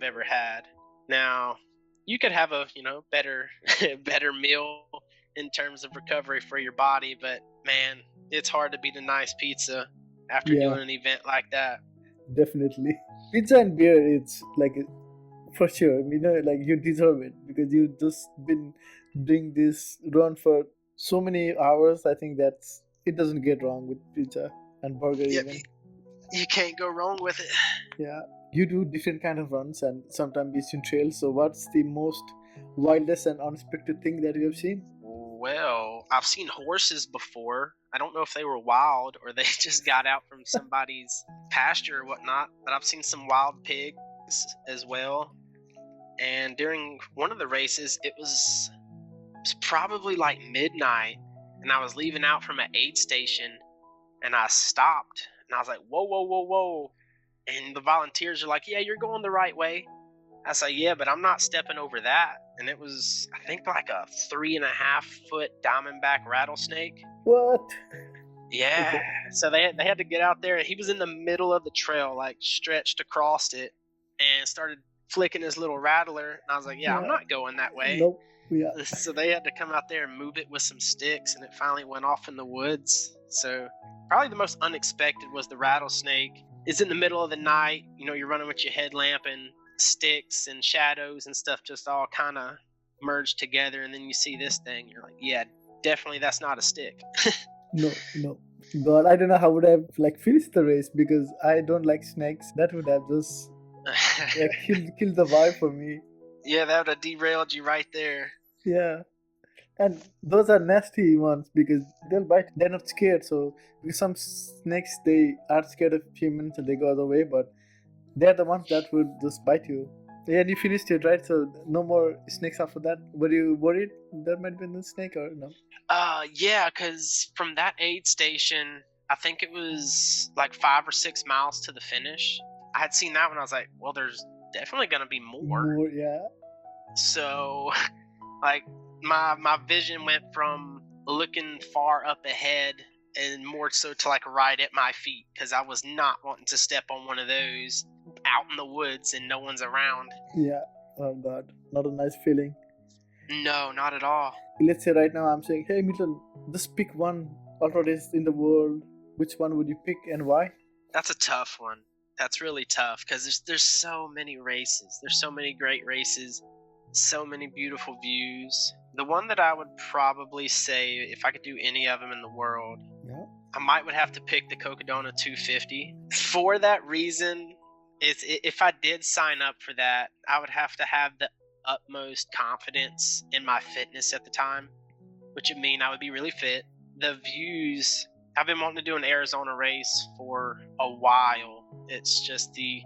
ever had. Now, you could have a better better meal in terms of recovery for your body, but man, it's hard to beat a nice pizza after
Yeah,
doing an event like that.
definitely. Pizza and beer, it's like for sure. Like you deserve it because you just been doing this run for so many hours. I think that's it doesn't get wrong with pizza and burger
Yep,
even.
you can't go wrong with it.
Yeah, you do different kind of runs and sometimes it's in trails. So what's the most wildest and unexpected thing that you have seen?
Well, I've seen horses before. I don't know if they were wild or they just got out from somebody's pasture or whatnot, but I've seen some wild pigs as well. And during one of the races, it was probably like midnight, and I was leaving out from an aid station, and I stopped, and I was like, whoa, whoa, whoa, whoa. And the volunteers are like, yeah, you're going the right way. I said, yeah, but I'm not stepping over that. And it was, I think, like a 3.5-foot diamondback rattlesnake.
What?
Yeah.
Okay.
So they had to get out there. He was in the middle of the trail, like stretched across it, and started flicking his little rattler. And I was like, yeah, I'm
Yeah.
not going that way.
Nope. Yeah.
So they had to come out there and move it with some sticks, and it finally went off in the woods. So probably the most unexpected was the rattlesnake. It's in the middle of the night. You're running with your headlamp and sticks and shadows and stuff just all kind of merged together, and then you see this thing. You're like, yeah, definitely that's not a stick.
No, no. God, I don't know how would I have like finished the race because I don't like snakes. That would have just killed the vibe for me.
Yeah, that would have derailed you right there.
Yeah. And those are nasty ones because they'll bite. They're not scared. So because some snakes they are scared of humans and they go away, but they're the ones that would just bite you. Yeah, and you finished it, right? So no more snakes after that. Were you worried there might be a snake or no?
Yeah, because from that aid station, I think it was like 5 or 6 miles to the finish. I had seen that one. I was like, well, there's definitely gonna be more.
More, yeah.
So, like, my vision went from looking far up ahead and more so to like right at my feet, because I was not wanting to step on one of those out in the woods and no one's around.
Yeah. Oh God, not a nice feeling.
No, not at all.
Let's say right now I'm saying, hey Milton, just pick one ultra race in the world. Which one would you pick and why?
That's a tough one. That's really tough because there's so many races. There's so many great races, so many beautiful views. The one that I would probably say, if I could do any of them in the world,
Yeah.
I would have to pick the Cocodona 250. For that reason, if I did sign up for that, I would have to have the utmost confidence in my fitness at the time, which would mean I would be really fit. The views, I've been wanting to do an Arizona race for a while. It's just the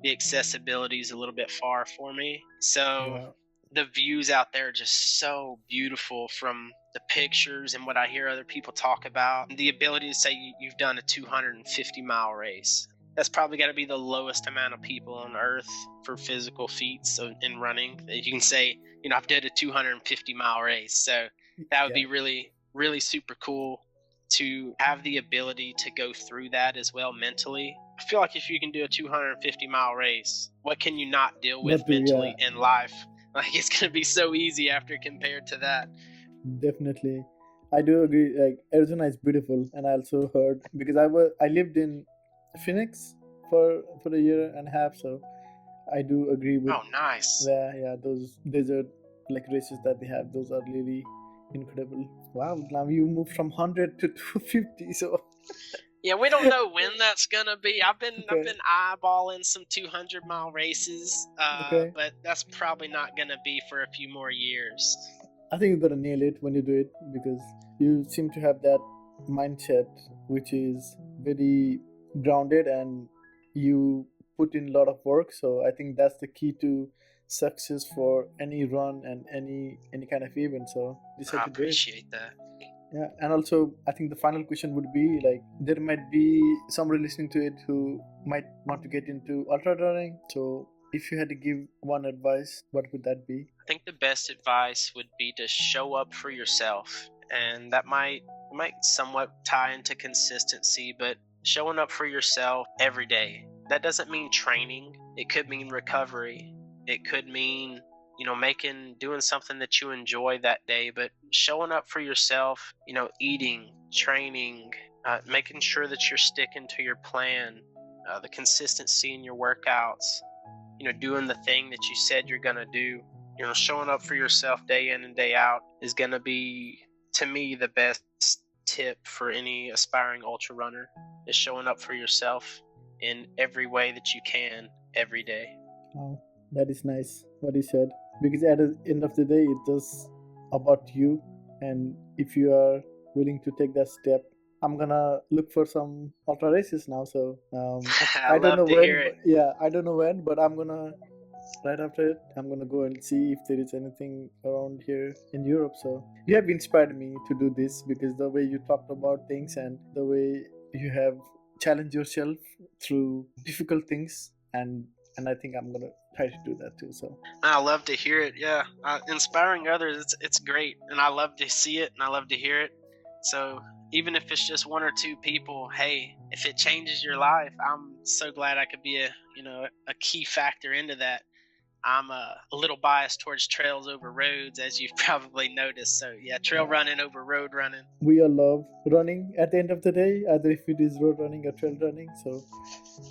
accessibility is a little bit far for me. So
Yeah.
the views out there are just so beautiful from the pictures and what I hear other people talk about. The ability to say you've done a 250-mile race. That's probably got to be the lowest amount of people on earth for physical feats in running. You can say, I've did a 250-mile race. So that would be really, really super cool to have the ability to go through that as well mentally. I feel like if you can do a 250-mile race, what can you not deal with mentally in life? Like, it's going to be so easy after compared to that.
Definitely. I do agree. Like Arizona is beautiful, and I also heard because I lived in Phoenix for a year and a half, so I do agree with.
Oh, nice.
Yeah, those desert like races that they have, those are really incredible. Wow, now you moved from 100 to 250, so.
Yeah, we don't know when that's gonna be. I've been eyeballing some 200-mile races, but that's probably not gonna be for a few more years.
I think you're gonna nail it when you do it because you seem to have that mindset, which is very grounded, and you put in a lot of work. So I think that's the key to success for any run and any kind of event. So
I appreciate that.
Yeah, and also I think the final question would be like there might be somebody listening to it who might want to get into ultra running. So if you had to give one advice, what would that be?
I think the best advice would be to show up for yourself, and that might somewhat tie into consistency, but showing up for yourself every day. That doesn't mean training. It could mean recovery. It could mean, doing something that you enjoy that day, but showing up for yourself, eating, training, making sure that you're sticking to your plan, the consistency in your workouts, doing the thing that you said you're going to do, showing up for yourself day in and day out is going to be, to me, the best tip for any aspiring ultra runner is showing up for yourself in every way that you can every day.
Oh, that is nice what you said. Because at the end of the day, it's just about you. And if you are willing to take that step, I'm gonna look for some ultra races now. So
I
I don't know
love to hear
when.
it.
Yeah, I don't know when, but I'm gonna right after it. I'm gonna go and see if there is anything around here in Europe. So you have inspired me to do this because the way you talked about things and the way you have challenged yourself through difficult things, and I think I'm gonna try to do that too. So
I love to hear it. Yeah, inspiring others, it's great, and I love to see it and I love to hear it. So even if it's just one or two people, hey, if it changes your life, I'm so glad I could be a key factor into that. I'm a little biased towards trails over roads, as you've probably noticed. So yeah, trail running over road running.
we all love running at the end of the day, either if it is road running or trail running. So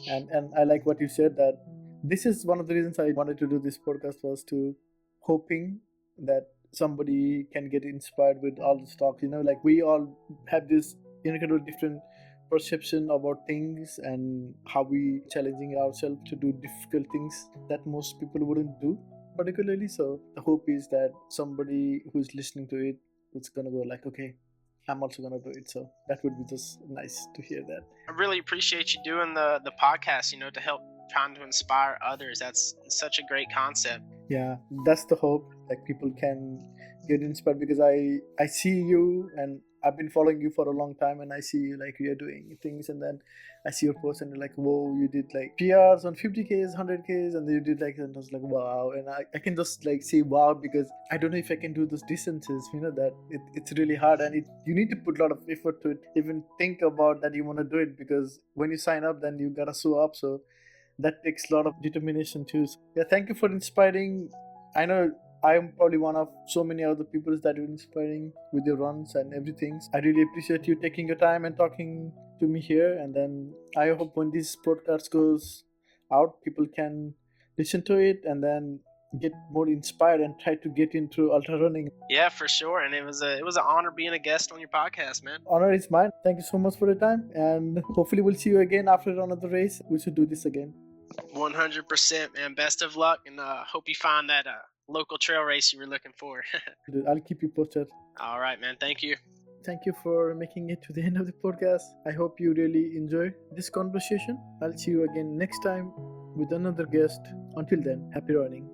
and I like what you said that this is one of the reasons I wanted to do this podcast was to hoping that somebody can get inspired with all the stuff. Like we all have this incredible different perception about things and how we challenging ourselves to do difficult things that most people wouldn't do particularly. So the hope is that somebody who's listening to it is gonna go like, okay, I'm also gonna do it. So that would be just nice to hear that.
I really appreciate you doing the podcast, to help trying to inspire others. That's such a great concept.
Yeah, that's the hope, like people can get inspired because I see you and I've been following you for a long time and I see you like you're doing things and then I see your post and you're like, whoa, you did like PRs on 50Ks, 100Ks, and then you did like, and I was like, wow. And I can just like say wow because I don't know if I can do those distances, that it's really hard and you need to put a lot of effort to it, even think about that you want to do it, because when you sign up then you gotta show up. So that takes a lot of determination too. So, yeah, thank you for inspiring. I know I'm probably one of so many other people that you're inspiring with your runs and everything. I really appreciate you taking your time and talking to me here. And then I hope when this podcast goes out, people can listen to it and then get more inspired and try to get into ultra running.
Yeah, for sure. And it was an honor being a guest on your podcast, man.
Honor is mine. Thank you so much for your time, and hopefully we'll see you again after another race. We should do this again.
100%, man. Best of luck, and hope you find that local trail race you were looking for.
I'll keep you posted.
All right, man. Thank you.
Thank you for making it to the end of the podcast. I hope you really enjoy this conversation. I'll see you again next time with another guest. Until then, happy running.